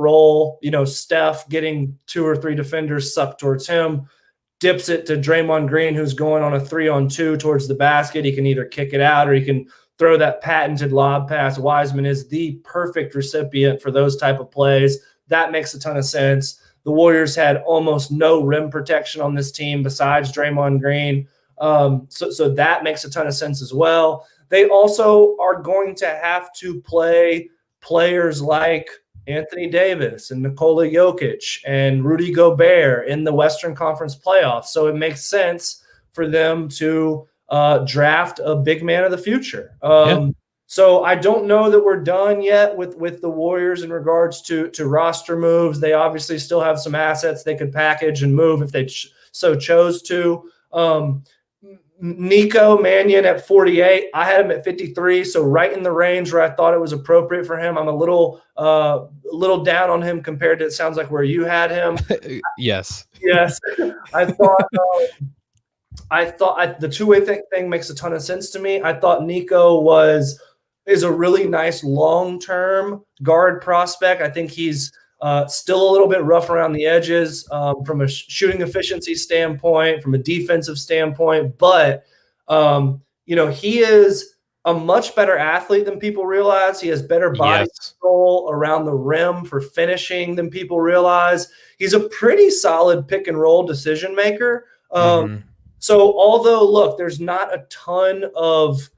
roll, Steph getting 2 or 3 defenders sucked towards him, dips it to Draymond Green, who's going on a 3-on-2 towards the basket. He can either kick it out or he can throw that patented lob pass. Wiseman is the perfect recipient for those type of plays. That makes a ton of sense. The Warriors had almost no rim protection on this team besides Draymond Green. So that makes a ton of sense as well. They also are going to have to play players like Anthony Davis and Nikola Jokic and Rudy Gobert in the Western Conference playoffs. So it makes sense for them to draft a big man of the future. So I don't know that we're done yet with the Warriors in regards to roster moves. They obviously still have some assets they could package and move if they so chose to. Nico Mannion at 48. I had him at 53, so right in the range where I thought it was appropriate for him. I'm a little down on him compared to, it sounds like, where you had him. Yes. I thought the two-way thing makes a ton of sense to me. I thought Nico is a really nice long-term guard prospect. I think he's still a little bit rough around the edges from a shooting efficiency standpoint, from a defensive standpoint. But, he is a much better athlete than people realize. He has better body control around the rim for finishing than people realize. He's a pretty solid pick-and-roll decision maker. So although, look, there's not a ton of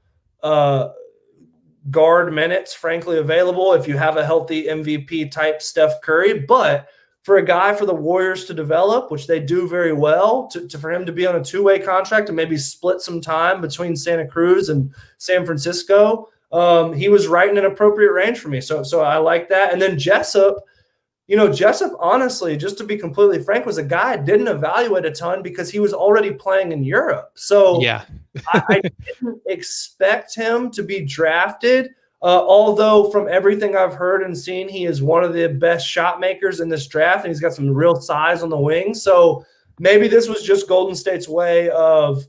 guard minutes, frankly, available if you have a healthy MVP type Steph Curry. But for a guy for the Warriors to develop, which they do very well, for him to be on a two-way contract and maybe split some time between Santa Cruz and San Francisco, he was right in an appropriate range for me. So I like that. And then Jessup, honestly, just to be completely frank, was a guy I didn't evaluate a ton because he was already playing in Europe. So yeah. I didn't expect him to be drafted, although from everything I've heard and seen, he is one of the best shot makers in this draft, and he's got some real size on the wing. So maybe this was just Golden State's way of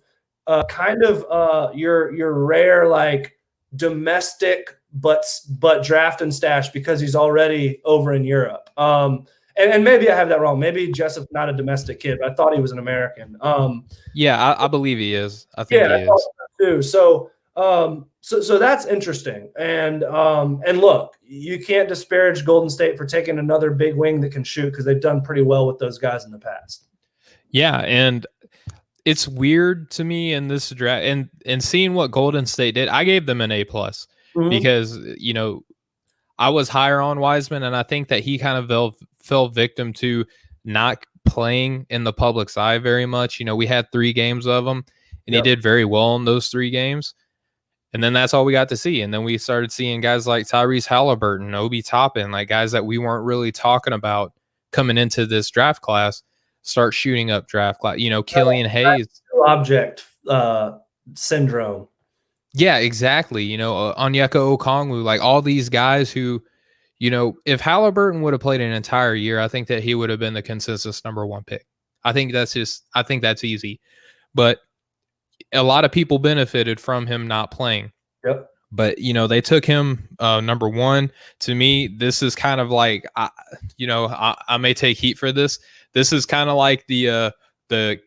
your rare, like, domestic but draft and stash because he's already over in Europe. And maybe I have that wrong. Maybe Jessup's not a domestic kid, but I thought he was an American. I believe he is. I think he is too. So that's interesting. And look, you can't disparage Golden State for taking another big wing that can shoot because they've done pretty well with those guys in the past. Yeah, and it's weird to me in this draft and seeing what Golden State did. I gave them an A+. Because, I was higher on Wiseman, and I think that he kind of fell victim to not playing in the public's eye very much. We had 3 games of him, and he did very well in those 3 games. And then that's all we got to see. And then we started seeing guys like Tyrese Halliburton, Obi Toppin, like guys that we weren't really talking about coming into this draft class, start shooting up draft class. Killian Hayes. Object syndrome. Yeah, exactly. Onyeka Okongwu, like all these guys who, if Halliburton would have played an entire year, I think that he would have been the consensus #1 pick. I think that's easy. But a lot of people benefited from him not playing. Yep. But, they took him #1. To me, this is kind of like, I may take heat for this. This is kind of like the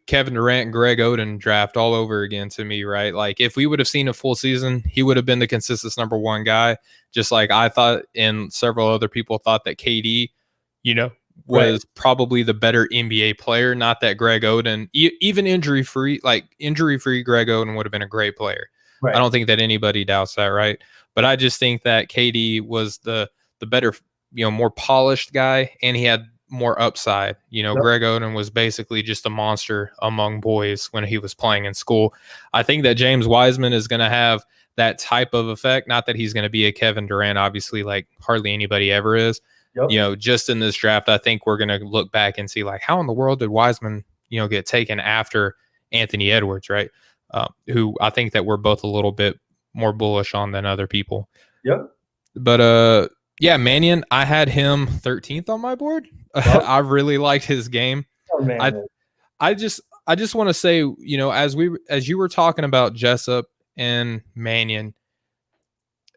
Kevin Durant and Greg Oden draft all over again to me, right? Like if we would have seen a full season, he would have been the consensus #1 guy, just like I thought and several other people thought that KD, was probably the better NBA player. Not that Greg Oden, even injury-free Greg Oden would have been a great player. Right. I don't think that anybody doubts that, right? But I just think that KD was the better, more polished guy, and he had more upside. Greg Oden was basically just a monster among boys when he was playing in school. I think that James Wiseman is going to have that type of effect. Not that he's going to be a Kevin Durant, obviously, like hardly anybody ever is. Yep. Just in this draft, I think we're going to look back and see, like, how in the world did Wiseman, get taken after Anthony Edwards, right? Who I think that we're both a little bit more bullish on than other people. Yep. But Mannion, I had him 13th on my board. Well, I really liked his game. Oh, man. I just want to say, as you were talking about Jessup and Mannion,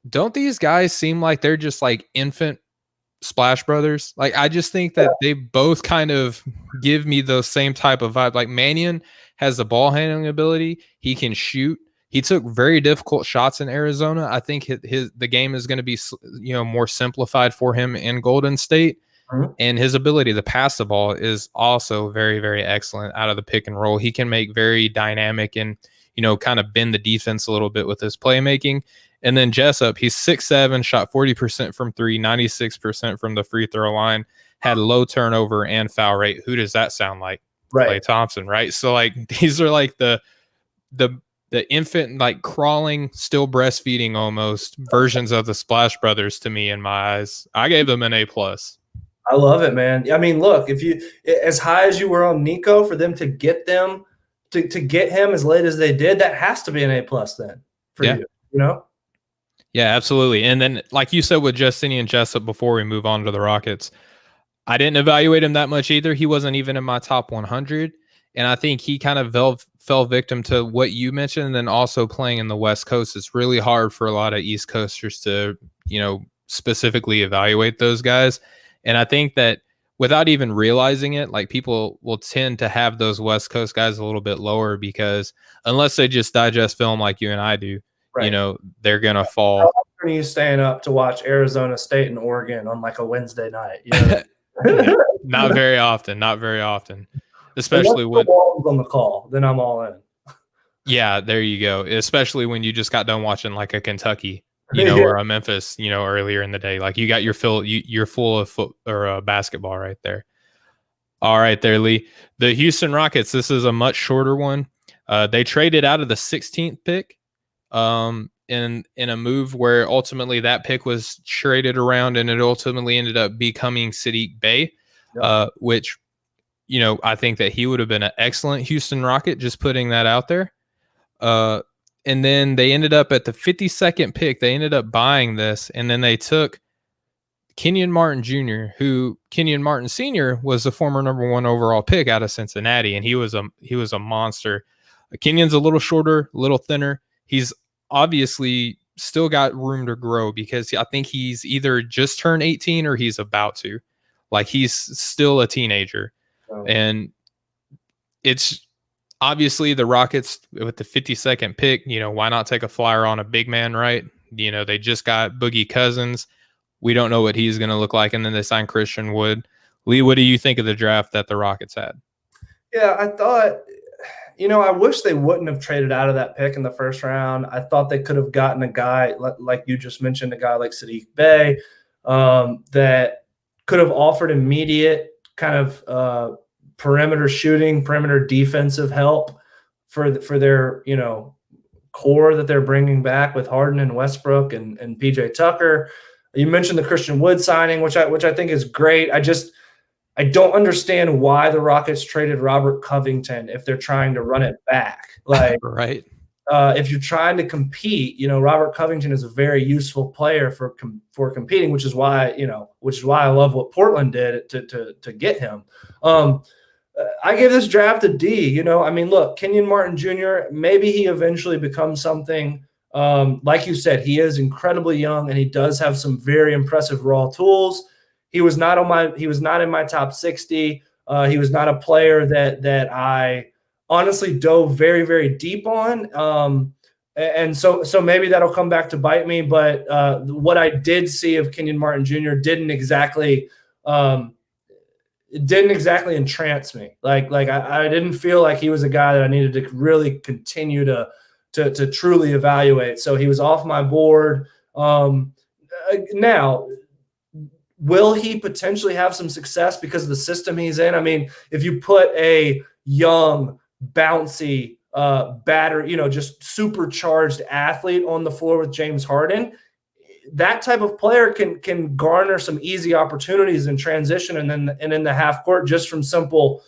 don't these guys seem like they're just like infant Splash Brothers. Like, I just think that they both kind of give me those same type of vibe. Like, Mannion has the ball handling ability. He can shoot. He took very difficult shots in Arizona. I think the game is going to be, more simplified for him in Golden State. Mhm. And his ability to pass the ball is also very, very excellent out of the pick and roll. He can make very dynamic and, kind of bend the defense a little bit with his playmaking. And then Jessup, he's 6'7", shot 40% from three, 96% from the free throw line, had low turnover and foul rate. Who does that sound like? Right. Klay Thompson, right? So, like, these are like the infant, like, crawling, still breastfeeding almost versions of the Splash Brothers to me in my eyes. I gave them an A+. I love it, man. I mean, look, if you as high as you were on Nico, for them to get them to get him as late as they did, that has to be an A+ then for you, Yeah, absolutely. And then, like you said with Justinian Jessup before we move on to the Rockets, I didn't evaluate him that much either. He wasn't even in my top 100. And I think he kind of fell victim to what you mentioned. And then also playing in the West Coast, it's really hard for a lot of East Coasters to, specifically evaluate those guys. And I think that without even realizing it, like, people will tend to have those West Coast guys a little bit lower because unless they just digest film like you and I do, right. They're going to fall. How often are you staying up to watch Arizona State and Oregon on like a Wednesday night? Not very often. Especially when Ball's on the call, then I'm all in. Yeah, there you go. Especially when you just got done watching like a Kentucky, or a Memphis, earlier in the day. Like, you got you're full of basketball right there. All right, there, Lee. The Houston Rockets. This is a much shorter one. They traded out of the 16th pick, in a move where ultimately that pick was traded around, and it ultimately ended up becoming Sadiq Bey, which, I think that he would have been an excellent Houston Rocket. Just putting that out there. And then they ended up at the 52nd pick. They ended up buying this, and then they took Kenyon Martin Jr., who Kenyon Martin Sr. was the former number 1 overall pick out of Cincinnati, and he was a monster. Kenyon's a little shorter, a little thinner. He's obviously still got room to grow because I think he's either just turned 18 or he's about to. Like, he's still a teenager. Oh. And it's obviously the Rockets with the 52nd pick, why not take a flyer on a big man, right? They just got Boogie Cousins. We don't know what he's going to look like. And then they signed Christian Wood. Lee, what do you think of the draft that the Rockets had? Yeah, I thought, I wish they wouldn't have traded out of that pick in the first round. I thought they could have gotten a guy, like you just mentioned, a guy like Sadiq Bey, that could have offered immediate kind of perimeter shooting, perimeter defensive help for their, core that they're bringing back with Harden and Westbrook and PJ Tucker. You mentioned the Christian Wood signing, which I think is great. I don't understand why the Rockets traded Robert Covington if they're trying to run it back. Like, right. If you're trying to compete, Robert Covington is a very useful player for competing, which is why I love what Portland did to get him. I gave this draft a D. Look, Kenyon Martin Jr., maybe he eventually becomes something. Like you said, he is incredibly young and he does have some very impressive raw tools. He was not in my top 60. He was not a player that I honestly dove very, very deep on. And so maybe that'll come back to bite me. But what I did see of Kenyon Martin Jr. didn't exactly entrance me. Like I didn't feel like he was a guy that I needed to really continue to truly evaluate. So he was off my board. Now, will he potentially have some success because of the system he's in? I mean, if you put a young, bouncy, just supercharged athlete on the floor with James Harden, that type of player can garner some easy opportunities in transition and in the half court just from simple,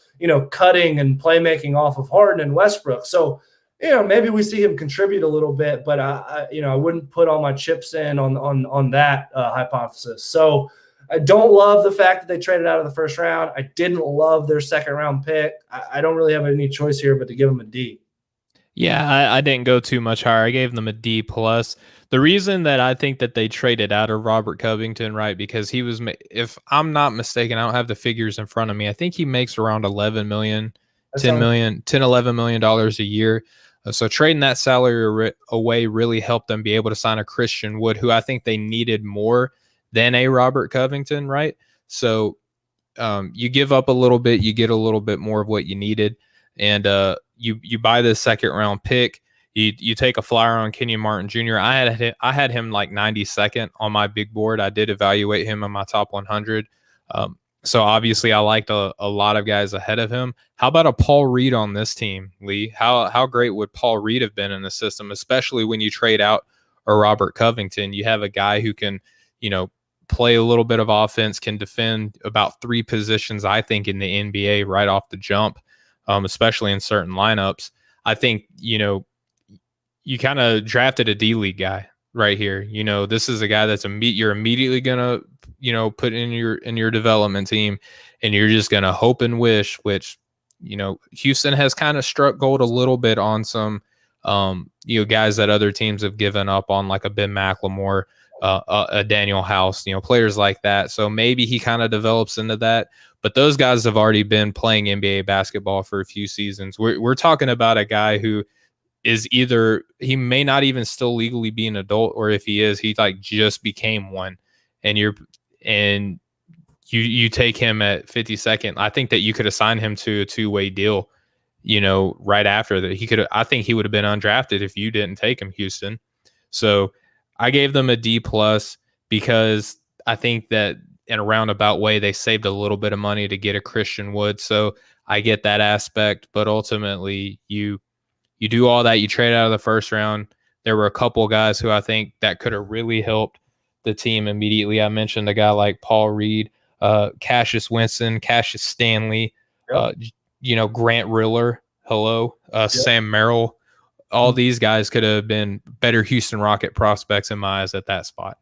cutting and playmaking off of Harden and Westbrook. So, maybe we see him contribute a little bit, but I wouldn't put all my chips in on that hypothesis. So I don't love the fact that they traded out of the first round. I didn't love their second round pick. I don't really have any choice here but to give them a D. Yeah, I didn't go too much higher. I gave them a D plus. The reason that I think that they traded out of Robert Covington, right? Because he was, if I'm not mistaken, I don't have the figures in front of me. I think he makes around 11 million, That 10 sounds million, 10, $11 million a year. So trading that salary away really helped them be able to sign a Christian Wood, who I think they needed more than a Robert Covington, right? So you give up a little bit, you get a little bit more of what you needed, and you buy this second round pick. You take a flyer on Kenyon Martin Jr. I had him like 92nd on my big board. I did evaluate him in my top 100. So obviously I liked a lot of guys ahead of him. How about a Paul Reed on this team, Lee? How great would Paul Reed have been in the system, especially when you trade out a Robert Covington? You have a guy who can, play a little bit of offense, can defend about 3 positions, I think, in the NBA right off the jump, especially in certain lineups. I think, you kind of drafted a D-League guy right here. This is a guy that's you're immediately going to, put in your development team, and you're just going to hope and wish, which, Houston has kind of struck gold a little bit on some, guys that other teams have given up on, like a Ben McLemore, a Daniel House, players like that. So maybe he kind of develops into that. But those guys have already been playing NBA basketball for a few seasons. We're talking about a guy who is either, he may not even still legally be an adult, or if he is, he like just became one. And you take him at 52nd. I think that you could assign him to a 2-way deal, right after that. I think he would have been undrafted if you didn't take him, Houston. So I gave them a D plus because I think that in a roundabout way, they saved a little bit of money to get a Christian Wood. So I get that aspect, but ultimately you do all that. You trade out of the first round. There were a couple of guys who I think that could have really helped the team immediately. I mentioned a guy like Paul Reed, Cassius Winston, Cassius Stanley, Grant Riller, Sam Merrill. All these guys could have been better Houston Rocket prospects in my eyes at that spot.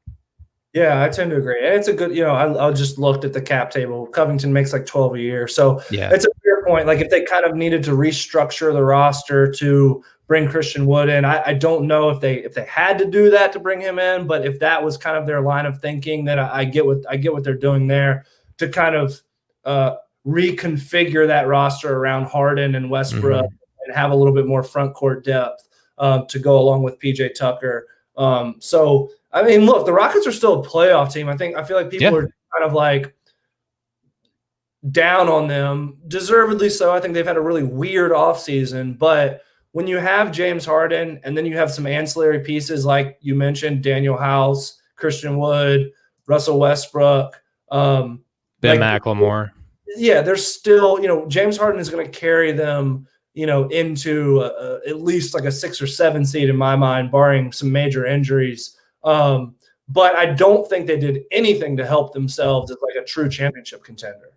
Yeah, I tend to agree. It's a good, I just looked at the cap table. Covington makes like 12 a year. So yeah, it's a fair point. Like if they kind of needed to restructure the roster to bring Christian Wood in, I don't know if they had to do that to bring him in, but if that was kind of their line of thinking, then I get what they're doing there to kind of reconfigure that roster around Harden and Westbrook and have a little bit more front court depth to go along with PJ Tucker. So I mean, look, the Rockets are still a playoff team. I feel like people are kind of like down on them, deservedly so. I think they've had a really weird offseason, but when you have James Harden and then you have some ancillary pieces like you mentioned, Daniel House, Christian Wood, Russell Westbrook, Ben McLemore. Yeah, there's still, James Harden is going to carry them, into at least like a 6 or 7 seed in my mind, barring some major injuries. But I don't think they did anything to help themselves as like a true championship contender.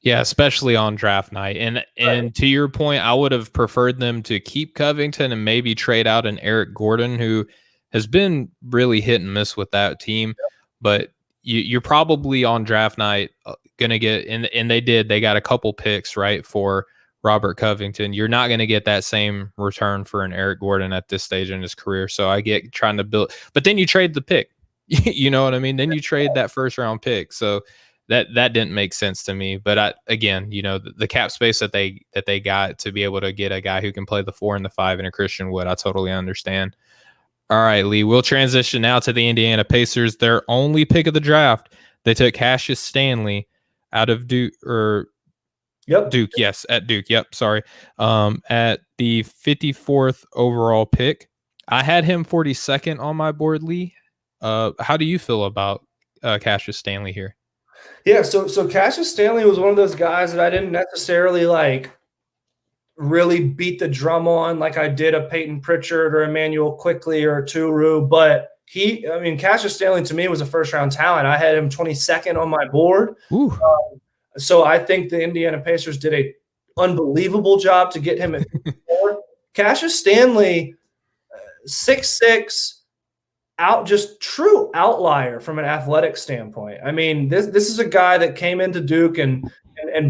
Yeah, especially on draft night. And to your point, I would have preferred them to keep Covington and maybe trade out an Eric Gordon, who has been really hit and miss with that team. Yep. But you're probably on draft night going to get, and they got a couple picks, right, for Robert Covington. You're not going to get that same return for an Eric Gordon at this stage in his career. So I get trying to build, but then you trade the pick. You know what I mean? Then you trade that first round pick. So that didn't make sense to me. But again, the cap space that they got to be able to get a guy who can play the 4 and the 5 in a Christian Wood, I totally understand. All right, Lee, we'll transition now to the Indiana Pacers. Their only pick of the draft, they took Cassius Stanley out of Duke, Duke, yes, at Duke. Yep, sorry. At the 54th overall pick, I had him 42nd on my board, Lee. How do you feel about Cassius Stanley here? Yeah, so Cassius Stanley was one of those guys that I didn't necessarily really beat the drum on like I did a Peyton Pritchard or Emmanuel Quickly or Turu, but Cassius Stanley to me was a first-round talent. I had him 22nd on my board. So I think the Indiana Pacers did a unbelievable job to get him at 54. Cassius Stanley, 6'6", just true outlier from an athletic standpoint. I mean, this is a guy that came into Duke and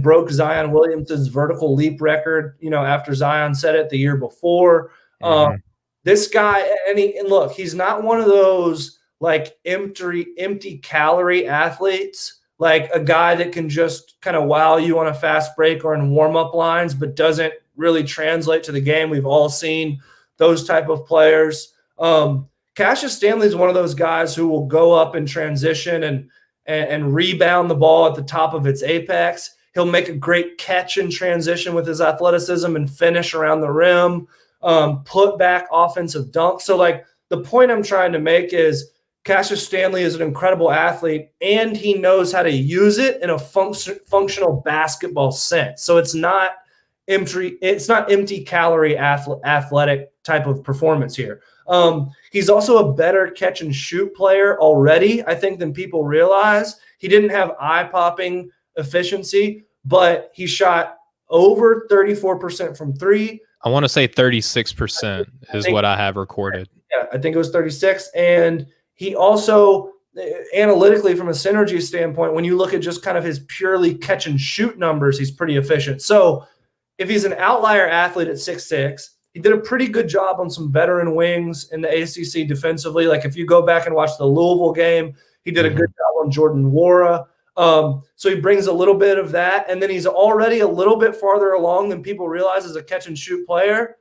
broke Zion Williamson's vertical leap record, after Zion set it the year before. Mhm. This guy, and look, he's not one of those like empty calorie athletes, like a guy that can just kind of wow you on a fast break or in warm up lines, but doesn't really translate to the game. We've all seen those type of players. Cassius Stanley is one of those guys who will go up in transition and rebound the ball at the top of its apex. He'll make a great catch in transition with his athleticism and finish around the rim, put back offensive dunk. So, like, the point I'm trying to make is Cassius Stanley is an incredible athlete, and he knows how to use it in a functional basketball sense. So it's not empty calorie athletic type of performance here. He's also a better catch and shoot player already, I think, than people realize. He didn't have eye-popping efficiency, but he shot over 34% from three. I want to say 36% is what I have recorded. Yeah, I think it was 36. And he also, analytically, from a synergy standpoint, when you look at just kind of his purely catch and shoot numbers, he's pretty efficient. So if he's an outlier athlete at 6'6", he did a pretty good job on some veteran wings in the ACC defensively. Like, if you go back and watch the Louisville game, he did a good job on Jordan Nwora. So he brings a little bit of that, and then he's already a little bit farther along than people realize as a catch and shoot player.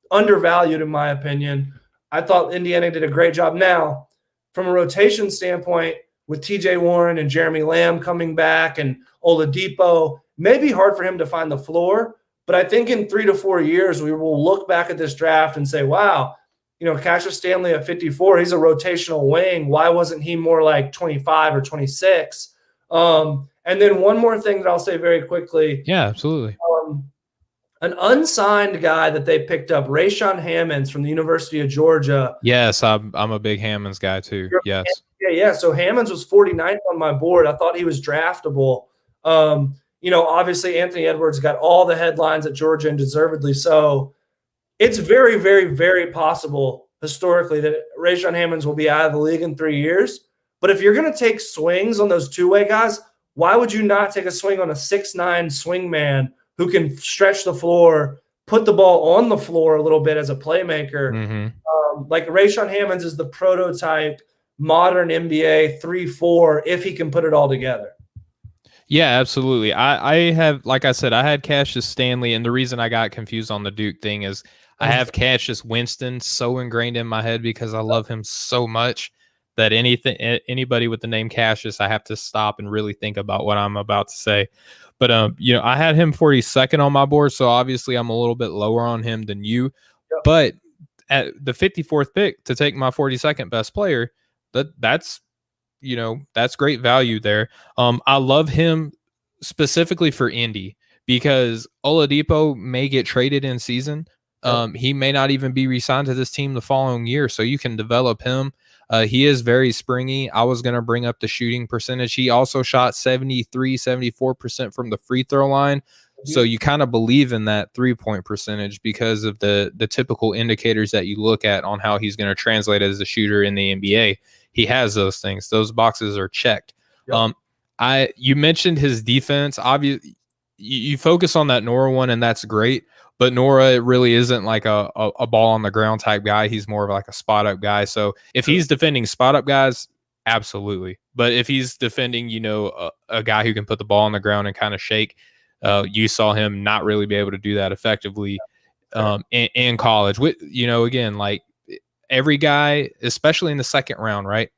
Undervalued, in my opinion. I thought Indiana did a great job. Now, from a rotation standpoint, with TJ Warren and Jeremy Lamb coming back and Oladipo, may be hard for him to find the floor. But I think in 3 to 4 years, we will look back at this draft and say, wow, Cassius Stanley at 54, he's a rotational wing. Why wasn't he more like 25 or 26? And then one more thing that I'll say very quickly. Yeah, absolutely. An unsigned guy that they picked up, Rayshawn Hammonds from the University of Georgia. Yes, I'm a big Hammonds guy too. Yes. Yeah. So Hammonds was 49th on my board. I thought he was draftable. Obviously Anthony Edwards got all the headlines at Georgia, and deservedly so. It's very, very, very possible historically that Rayshawn Hammonds will be out of the league in 3 years. But if you're going to take swings on those two-way guys, why would you not take a swing on a 6'9" swing man who can stretch the floor, put the ball on the floor a little bit as a playmaker? Mm-hmm. Like Rayshawn Hammonds is the prototype modern NBA 3-4 if he can put it all together. Yeah, absolutely. I have, like I said, I had Cassius Stanley, and the reason I got confused on the Duke thing is I have Cassius Winston so ingrained in my head because I love him so much that anybody with the name Cassius, I have to stop and really think about what I'm about to say. But I had him 42nd on my board, so obviously I'm a little bit lower on him than you. Yep. But at the 54th pick to take my 42nd best player, that's great value there. I love him specifically for Indy because Oladipo may get traded in season. He may not even be re-signed to this team the following year, so you can develop him. He is very springy. I was going to bring up the shooting percentage. He also shot 74% from the free throw line. So you kind of believe in that 3-point percentage because of the typical indicators that you look at on how he's going to translate as a shooter in the NBA. He has those things. Those boxes are checked. Yep. You mentioned his defense. Obviously, you focus on that Nwora one, and that's great. But Nwora really isn't like a ball on the ground type guy. He's more of like a spot up guy. So if he's defending spot up guys, absolutely. But if he's defending, a guy who can put the ball on the ground and kind of shake, you saw him not really be able to do that effectively in college. Again, like every guy, especially in the second round, right?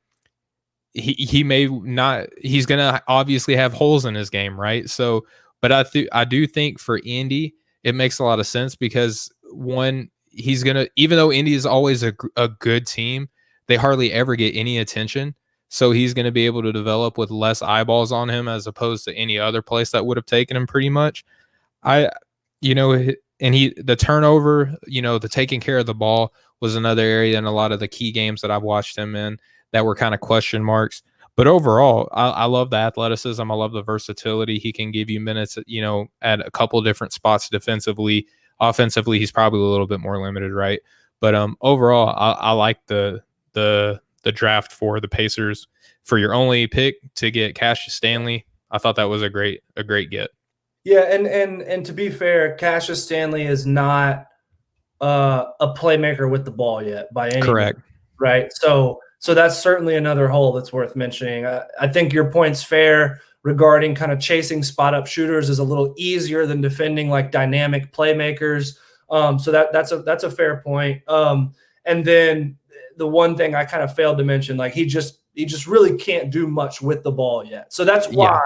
He may not. He's gonna obviously have holes in his game, right? So, but I do think for Indy, it makes a lot of sense because one, he's gonna, even though Indy is always a good team, they hardly ever get any attention. So he's going to be able to develop with less eyeballs on him as opposed to any other place that would have taken him pretty much. The turnover, the taking care of the ball was another area in a lot of the key games that I've watched him in that were kind of question marks. But overall, I love the athleticism. I love the versatility. He can give you minutes, at a couple different spots defensively. Offensively, he's probably a little bit more limited, right? But overall, I like the draft for the Pacers. For your only pick to get Cassius Stanley, I thought that was a great get. Yeah, and to be fair, Cassius Stanley is not a playmaker with the ball yet by any means, Correct. right? So that's certainly another hole that's worth mentioning. I think your point's fair regarding kind of chasing spot up shooters is a little easier than defending like dynamic playmakers. So that's a fair point. And then the one thing I kind of failed to mention, like he just really can't do much with the ball yet. So that's why,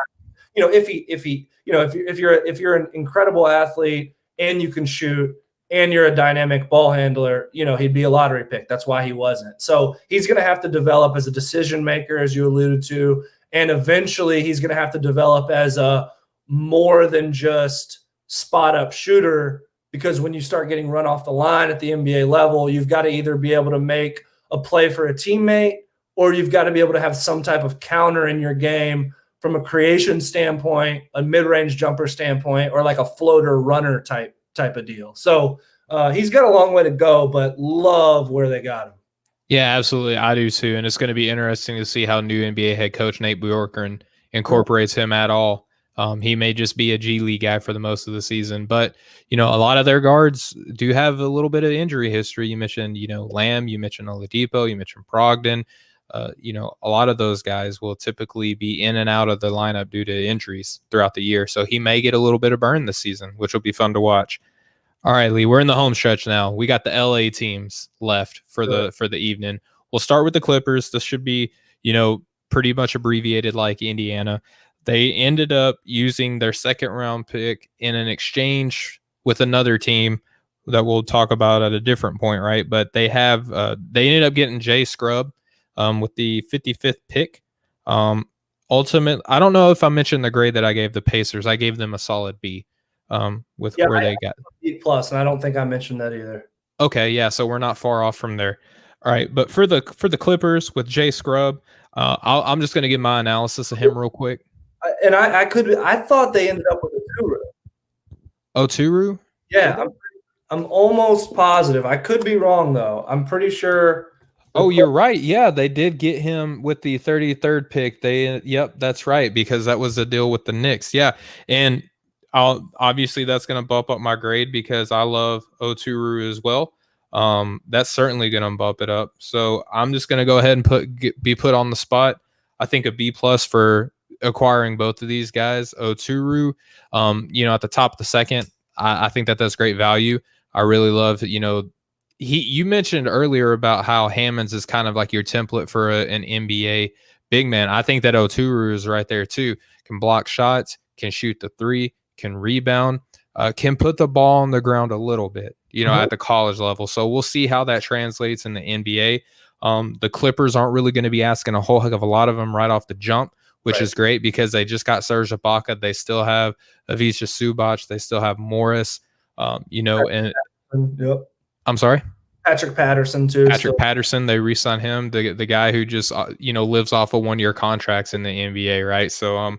if you're an incredible athlete and you can shoot and you're a dynamic ball handler, he'd be a lottery pick. That's why he wasn't. So he's going to have to develop as a decision maker, as you alluded to, and eventually he's going to have to develop as a more than just spot up shooter, because when you start getting run off the line at the NBA level, you've got to either be able to make a play for a teammate, or you've got to be able to have some type of counter in your game from a creation standpoint, a mid-range jumper standpoint, or like a floater runner type of deal. So he's got a long way to go, but love where they got him. Yeah, absolutely. I do too. And it's going to be interesting to see how new NBA head coach Nate Bjorkgren incorporates him at all. He may just be a G League guy for the most of the season, but a lot of their guards do have a little bit of injury history. You mentioned, Lamb, you mentioned Oladipo, you mentioned Brogdon. A lot of those guys will typically be in and out of the lineup due to injuries throughout the year. So he may get a little bit of burn this season, which will be fun to watch. All right, Lee, we're in the home stretch now. We got the LA teams left for the evening. We'll start with the Clippers. This should be, pretty much abbreviated like Indiana. They ended up using their second round pick in an exchange with another team that we'll talk about at a different point, right? But they ended up getting Jay Scrubb with the 55th pick. Ultimate, I don't know if I mentioned the grade that I gave the Pacers. I gave them a solid B. Where they got B plus, and I don't think I mentioned that either. Okay, yeah, so we're not far off from there. All right, but for the Clippers with Jay Scrubb, I'm just going to give my analysis of him real quick. And I thought they ended up with Oturu. Oturu? Yeah, I'm almost positive. I could be wrong though. I'm pretty sure. Oh, you're right. Yeah, they did get him with the 33rd pick. Yep, that's right, because that was the deal with the Knicks. Yeah, and obviously that's going to bump up my grade because I love Oturu as well. That's certainly going to bump it up. So I'm just going to go ahead and be put on the spot. I think a B plus for acquiring both of these guys. Oturu, at the top of the second, I think that's great value. I really love, you mentioned earlier about how Hammonds is kind of like your template for an NBA big man. I think that Oturu is right there too. Can block shots, can shoot the three, can rebound, can put the ball on the ground a little bit, at the college level. So we'll see how that translates in the NBA. The Clippers aren't really going to be asking a whole heck of a lot of them right off the jump, which is great because they just got Serge Ibaka. They still have Ivica Zubac. They still have Morris, and yep. I'm sorry? Patrick Patterson too. Patterson, they re-signed him, the guy who just, lives off of 1-year contracts in the NBA, right? So,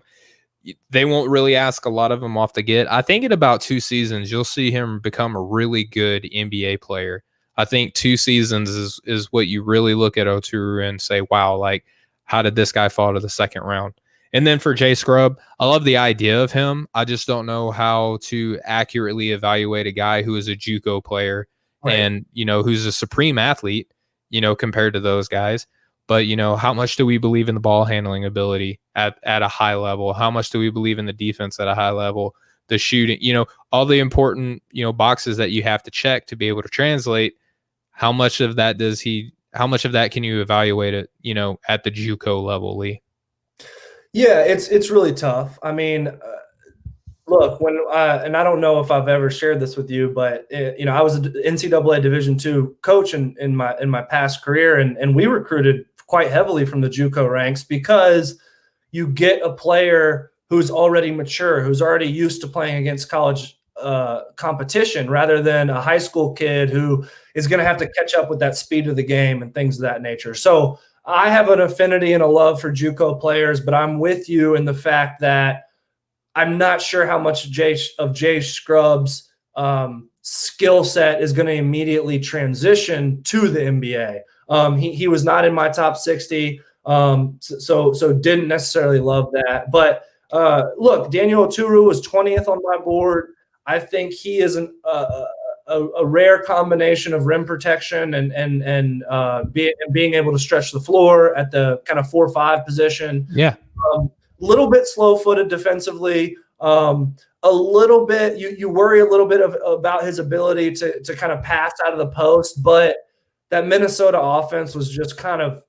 they won't really ask a lot of them off the get. I think in about 2 seasons, you'll see him become a really good NBA player. I think 2 seasons is what you really look at Oturu and say, wow, like, how did this guy fall to the second round? And then for Jay Scrubb, I love the idea of him. I just don't know how to accurately evaluate a guy who is a JUCO player and, who's a supreme athlete, compared to those guys. But, how much do we believe in the ball handling ability at a high level? How much do we believe in the defense at a high level? The shooting, all the important, boxes that you have to check to be able to translate. How much of that can you evaluate it, at the JUCO level, Lee? Yeah, it's really tough. I mean, look, when and I don't know if I've ever shared this with you, but I was an NCAA Division II coach in my past career, and we recruited quite heavily from the JUCO ranks because you get a player who's already mature, who's already used to playing against college competition, rather than a high school kid who is going to have to catch up with that speed of the game and things of that nature. So I have an affinity and a love for JUCO players, but I'm with you in the fact that I'm not sure how much Jay Scrubb's skill set is going to immediately transition to the NBA. He was not in my top 60, so didn't necessarily love that. But look, Daniel Oturu was 20th on my board. I think he is a rare combination of rim protection and being able to stretch the floor at the kind of 4-5 position. Yeah. Little bit slow-footed defensively. A little bit, you worry a little bit about his ability to kind of pass out of the post, but that Minnesota offense was just kind of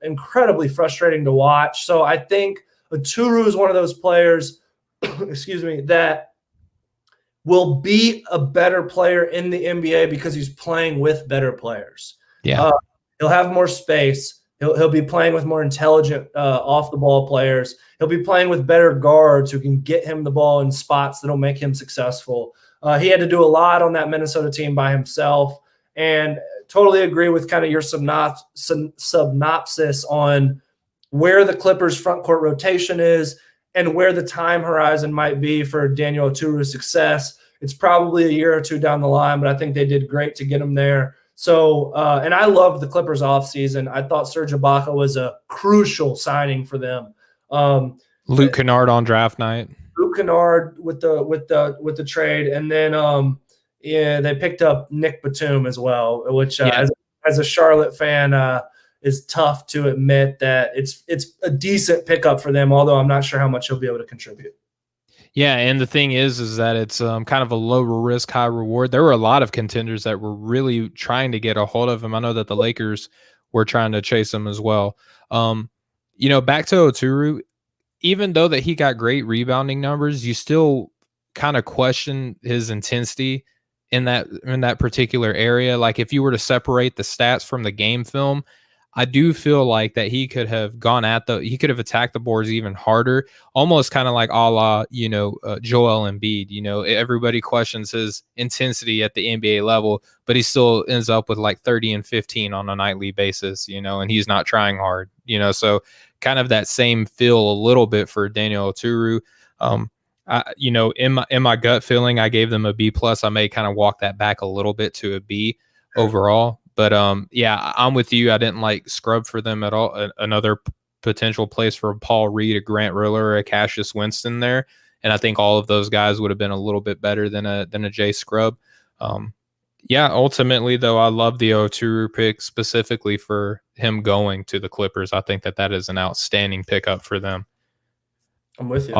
incredibly frustrating to watch. So I think Oturu is one of those players, excuse me, that will be a better player in the NBA because he's playing with better players. Yeah. He'll have more space. He'll be playing with more intelligent off-the-ball players. He'll be playing with better guards who can get him the ball in spots that'll make him successful. He had to do a lot on that Minnesota team by himself, and totally agree with kind of your synopsis on where the Clippers' front court rotation is and where the time horizon might be for Daniel Oturu's success. It's probably a year or two down the line, but I think they did great to get him there. So, and I loved the Clippers offseason. I thought Serge Ibaka was a crucial signing for them. Luke Kennard on draft night. Luke Kennard with the trade, and then they picked up Nick Batum as well, which as a Charlotte fan is tough to admit that it's a decent pickup for them. Although I'm not sure how much he'll be able to contribute. Yeah, and the thing is that it's kind of a low risk, high reward. There were a lot of contenders that were really trying to get a hold of him. I know that the Lakers were trying to chase him as well. Back to Oturu, even though that he got great rebounding numbers, you still kind of question his intensity in that particular area. Like if you were to separate the stats from the game film, I do feel like that he could have he could have attacked the boards even harder, almost kind of like a la, Joel Embiid. Everybody questions his intensity at the NBA level, but he still ends up with like 30 and 15 on a nightly basis, and he's not trying hard, so kind of that same feel a little bit for Daniel Oturu. In my gut feeling, I gave them a B+. I may kind of walk that back a little bit to a B overall. But I'm with you. I didn't like scrub for them at all. Another potential place for Paul Reed, a Grant Riller, or a Cassius Winston there, and I think all of those guys would have been a little bit better than a Jay Scrub. Ultimately though, I love the Oturu pick specifically for him going to the Clippers. I think that is an outstanding pickup for them. I'm with you.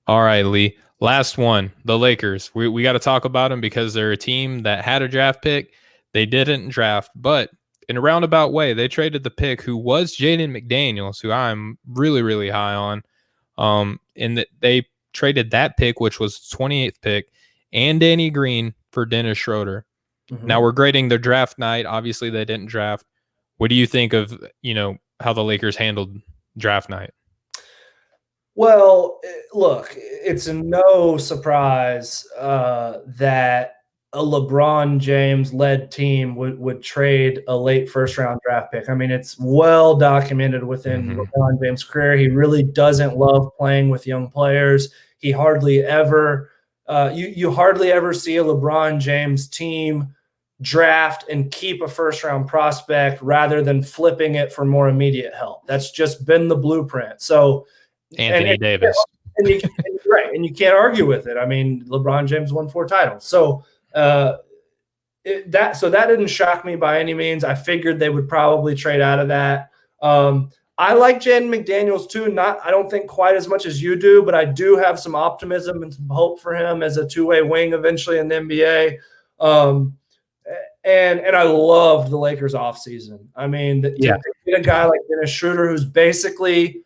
All right, Lee. Last one, the Lakers. We got to talk about them because they're a team that had a draft pick. They didn't draft, but in a roundabout way, they traded the pick who was Jaden McDaniels, who I'm really, really high on. And that they traded that pick, which was 28th pick, and Danny Green for Dennis Schroeder. Mm-hmm. Now we're grading their draft night. Obviously, they didn't draft. What do you think of, how the Lakers handled draft night? Well, look, it's no surprise that a LeBron James-led team would trade a late first-round draft pick. I mean, it's well documented within LeBron James' career. He really doesn't love playing with young players. He hardly ever you hardly ever see a LeBron James team draft and keep a first-round prospect rather than flipping it for more immediate help. That's just been the blueprint. So Anthony Davis. Right, and you can't argue with it. I mean, LeBron James won 4 titles. So that didn't shock me by any means. I figured they would probably trade out of that. I like Jaden McDaniels too. I don't think quite as much as you do, but I do have some optimism and some hope for him as a two-way wing eventually in the NBA. And I loved the Lakers offseason. I mean, to get a guy like Dennis Schroeder, who's basically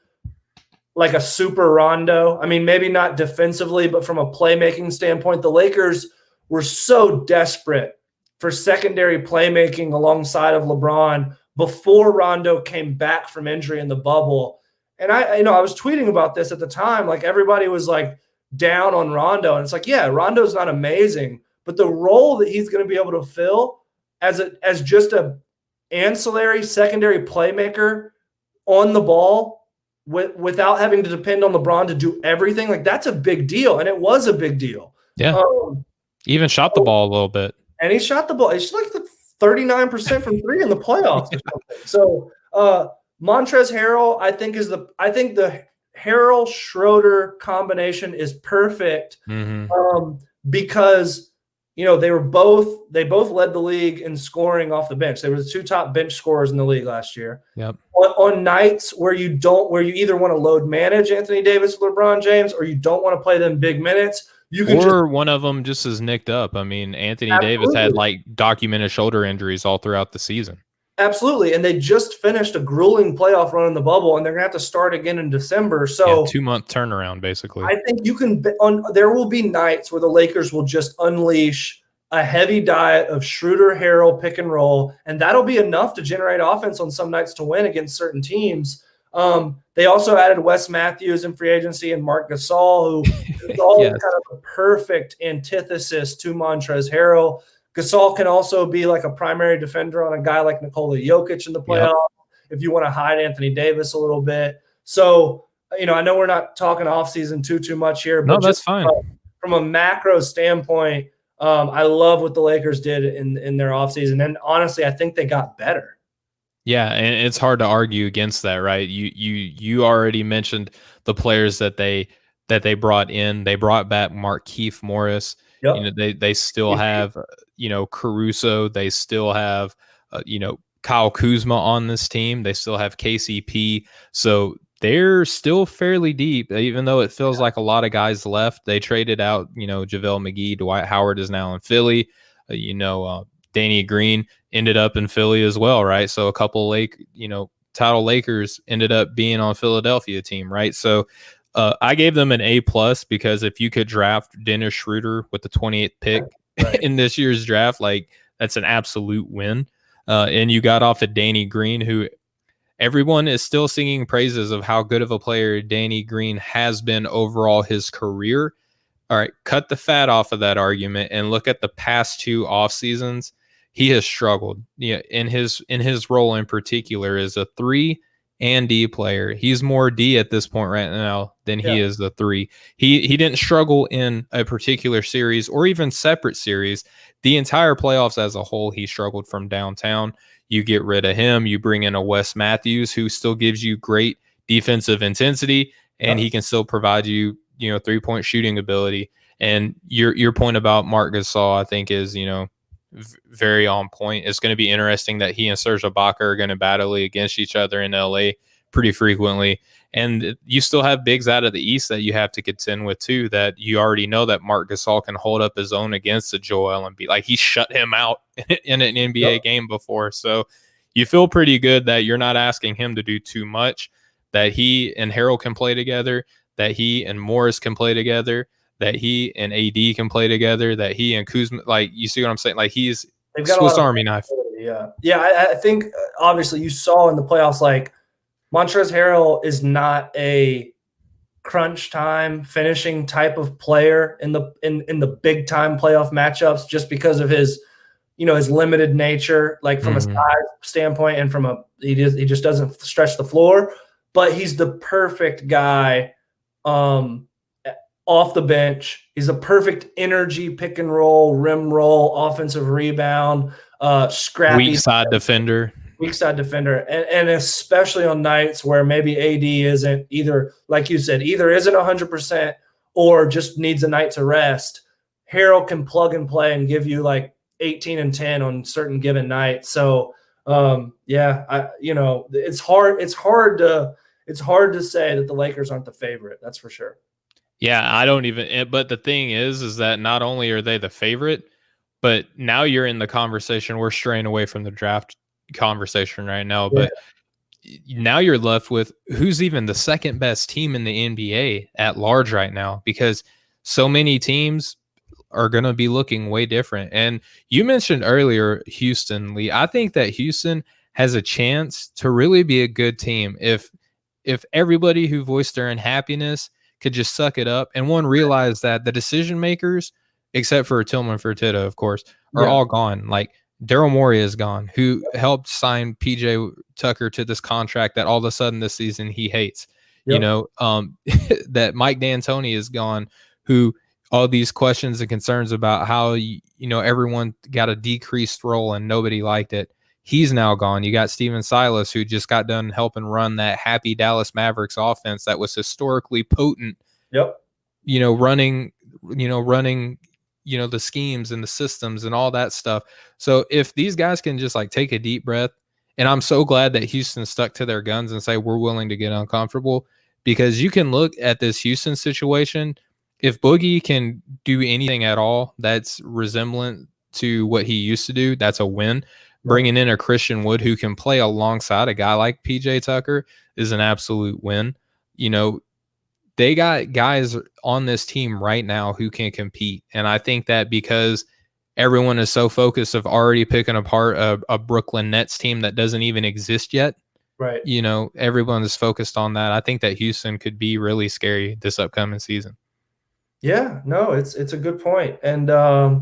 like a super Rondo. I mean, maybe not defensively, but from a playmaking standpoint, the Lakers were so desperate for secondary playmaking alongside of LeBron before Rondo came back from injury in the bubble. And I was tweeting about this at the time. Like everybody was like down on Rondo. And it's like, yeah, Rondo's not amazing, but the role that he's going to be able to fill as just a ancillary secondary playmaker on the ball without having to depend on LeBron to do everything, like that's a big deal. And it was a big deal. Yeah. Even shot the ball a little bit. And he shot the ball. It's like 39% from 3 in the playoffs or something. So Montrezl Harrell, I think the Harrell Schroeder combination is perfect because they both led the league in scoring off the bench. They were the two top bench scorers in the league last year. Yep. On nights where you either want to load manage Anthony Davis or LeBron James, or you don't want to play them big minutes, one of them just is nicked up. I mean, Anthony Davis had documented shoulder injuries all throughout the season. Absolutely. And they just finished a grueling playoff run in the bubble, and they're going to have to start again in December. So 2-month turnaround, basically. I think there will be nights where the Lakers will just unleash a heavy diet of Schroeder, Harrell, pick and roll, and that'll be enough to generate offense on some nights to win against certain teams. They also added Wes Matthews in free agency and Marc Gasol, who is all kind of a perfect antithesis to Montrezl Harrell. Gasol can also be like a primary defender on a guy like Nikola Jokic in the playoffs if you want to hide Anthony Davis a little bit. So, I know we're not talking offseason too much here. But that's fine. From a macro standpoint, I love what the Lakers did in their offseason. And honestly, I think they got better. Yeah, and it's hard to argue against that, right? You already mentioned the players that they brought in. They brought back Markieff Morris. Yep. They still have Caruso. They still have Kyle Kuzma on this team. They still have KCP. So they're still fairly deep, even though it feels like a lot of guys left. They traded out JaVale McGee. Dwight Howard is now in Philly. Danny Green ended up in Philly as well, right? So a couple title Lakers ended up being on Philadelphia team, right? So I gave them an A+ because if you could draft Dennis Schroeder with the 28th pick in this year's draft, like that's an absolute win. And you got off of Danny Green, who everyone is still singing praises of how good of a player Danny Green has been overall his career. All right, cut the fat off of that argument and look at the past 2 off seasons. He has struggled. In his role in particular as a 3 and D player. He's more D at this point right now than he is the 3. He didn't struggle in a particular series or even separate series. The entire playoffs as a whole, he struggled from downtown. You get rid of him, you bring in a Wes Matthews who still gives you great defensive intensity, and he can still provide you, 3-point shooting ability. And your point about Marc Gasol, I think, is, very on point. It's going to be interesting that he and Serge Ibaka are going to battle against each other in LA pretty frequently. And you still have bigs out of the East that you have to contend with too, that you already know that Marc Gasol can hold up his own against a Joel Embiid. Like he shut him out in an NBA game before. So you feel pretty good that you're not asking him to do too much, that he and Harrell can play together, that he and Morris can play together, that he and AD can play together, that he and Kuzma, like, you see what I'm saying? Like he's Swiss Army knife. Yeah. I think obviously you saw in the playoffs, like Montrezl Harrell is not a crunch time finishing type of player in the big time playoff matchups, just because of his, his limited nature, like from a size standpoint, and he just doesn't stretch the floor. But he's the perfect guy off the bench. He's a perfect energy pick and roll, rim roll, offensive rebound, scrappy weak side defender. And especially on nights where maybe AD isn't either, like you said, either isn't 100% or just needs a night to rest. Harrell can plug and play and give you like 18 and 10 on certain given nights. So it's hard to say that the Lakers aren't the favorite. That's for sure. Yeah, I don't even. But the thing is that not only are they the favorite, but now you're in the conversation. We're straying away from the draft conversation right now, but now you're left with who's even the second best team in the NBA at large right now, because so many teams are going to be looking way different. And you mentioned earlier Houston, Lee. I think that Houston has a chance to really be a good team if everybody who voiced their unhappiness could just suck it up and realize that the decision makers, except for Tillman Fertitta, of course, are all gone. Like Daryl Morey is gone, who helped sign PJ Tucker to this contract that all of a sudden this season he hates. That Mike D'Antoni is gone, who all these questions and concerns about how everyone got a decreased role and nobody liked it. He's now gone. You got Steven Silas, who just got done helping run that happy Dallas Mavericks offense that was historically potent. Yep. Running the schemes and the systems and all that stuff. So if these guys can just like take a deep breath, and I'm so glad that Houston stuck to their guns and say, we're willing to get uncomfortable, because you can look at this Houston situation. If Boogie can do anything at all that's resemblant to what he used to do, that's a win. Bringing in a Christian Wood who can play alongside a guy like PJ Tucker is an absolute win. They got guys on this team right now who can compete. And I think that because everyone is so focused of already picking apart a Brooklyn Nets team that doesn't even exist yet, right? Everyone is focused on that. I think that Houston could be really scary this upcoming season. Yeah, no, it's a good point. And, I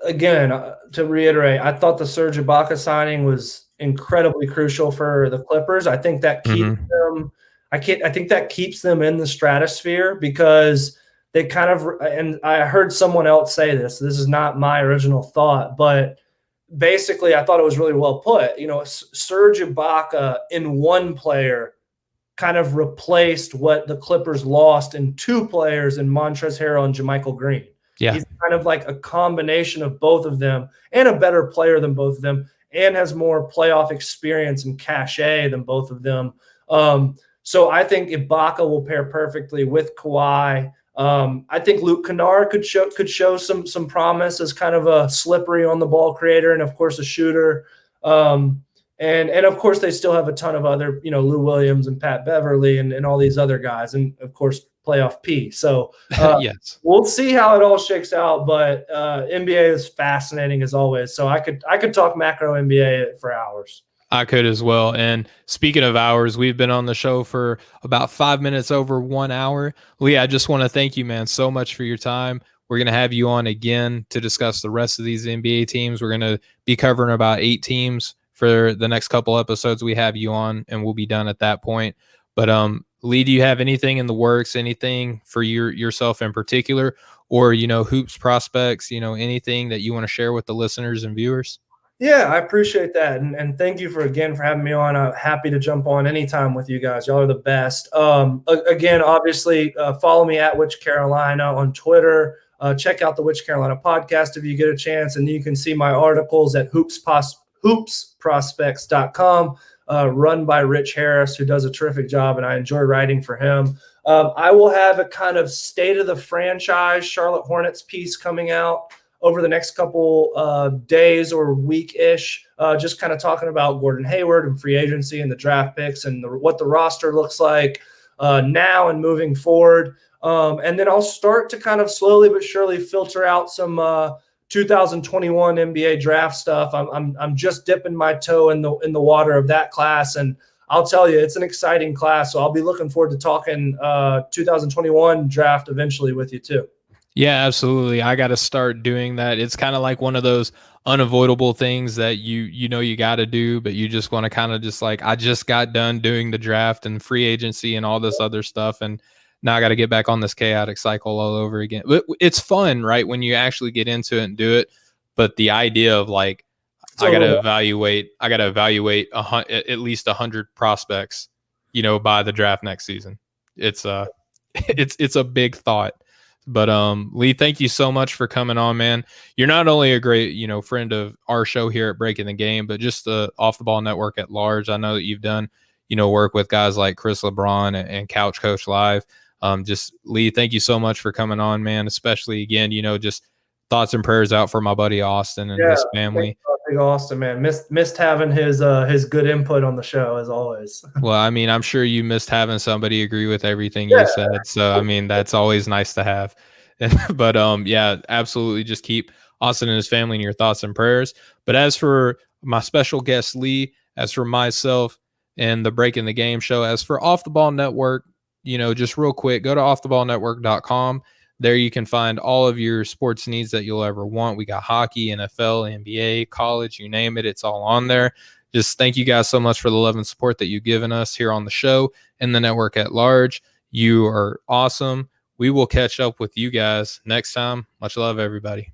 again, to reiterate, I thought the Serge Ibaka signing was incredibly crucial for the Clippers. I think that keeps them. I think that keeps them in the stratosphere, because they kind of, and I heard someone else say this. This is not my original thought, but basically, I thought it was really well put. Serge Ibaka in one player kind of replaced what the Clippers lost in two players in Montrezl Harrell and JaMychal Green. Yeah. He's kind of like a combination of both of them, and a better player than both of them, and has more playoff experience and cachet than both of them. So I think Ibaka will pair perfectly with Kawhi. I think Luke Kennard could show some promise as kind of a slippery on the ball creator, and of course a shooter. And of course they still have a ton of other, Lou Williams and Pat Beverly and all these other guys, and of course playoff P. So yes, we'll see how it all shakes out. But NBA is fascinating as always. So I could talk macro NBA for hours. I could as well. And speaking of hours, we've been on the show for about 5 minutes over 1 hour. Lee, I just want to thank you, man, so much for your time. We're going to have you on again to discuss the rest of these NBA teams. We're going to be covering about 8 teams for the next couple episodes. We have you on, and we'll be done at that point. But Lee, do you have anything in the works, anything for yourself in particular, or, hoops prospects, anything that you want to share with the listeners and viewers? Yeah, I appreciate that. And thank you for having me on. I'm happy to jump on anytime with you guys. Y'all are the best. Again, obviously, follow me at Which Carolina on Twitter. Check out the Which Carolina podcast if you get a chance. And you can see my articles at hoopsprospects.com, run by Rich Harris, who does a terrific job, and I enjoy writing for him. I will have a kind of state of the franchise Charlotte Hornets piece coming out over the next couple days or week-ish, just kind of talking about Gordon Hayward and free agency and the draft picks and what the roster looks like now and moving forward. And then I'll start to kind of slowly but surely filter out some 2021 NBA draft stuff. I'm just dipping my toe in the water of that class, and I'll tell you, it's an exciting class. So I'll be looking forward to talking 2021 draft eventually with you too. Yeah, absolutely. I got to start doing that. It's kind of like one of those unavoidable things that you got to do, but you just want to kind of just like, I just got done doing the draft and free agency and all this other stuff, and now I got to get back on this chaotic cycle all over again. It's fun, right, when you actually get into it and do it. But the idea of like, I got to evaluate at least 100 prospects, by the draft next season. It's a big thought. But Lee, thank you so much for coming on, man. You're not only a great, friend of our show here at Breaking the Game, but just the Off the Ball Network at large. I know that you've done, work with guys like Chris LeBron and Couch Coach Live. Just Lee, thank you so much for coming on, man. Especially again, just thoughts and prayers out for my buddy Austin and his family. Big Austin, man. Missed having his good input on the show as always. Well, I mean, I'm sure you missed having somebody agree with everything you said. So, I mean, that's always nice to have. But yeah, absolutely. Just keep Austin and his family in your thoughts and prayers. But as for my special guest, Lee, as for myself and the Breaking the Game show, as for Off the Ball Network, just real quick, go to offtheballnetwork.com. There you can find all of your sports needs that you'll ever want. We got hockey, NFL, NBA, college, you name it. It's all on there. Just thank you guys so much for the love and support that you've given us here on the show and the network at large. You are awesome. We will catch up with you guys next time. Much love, everybody.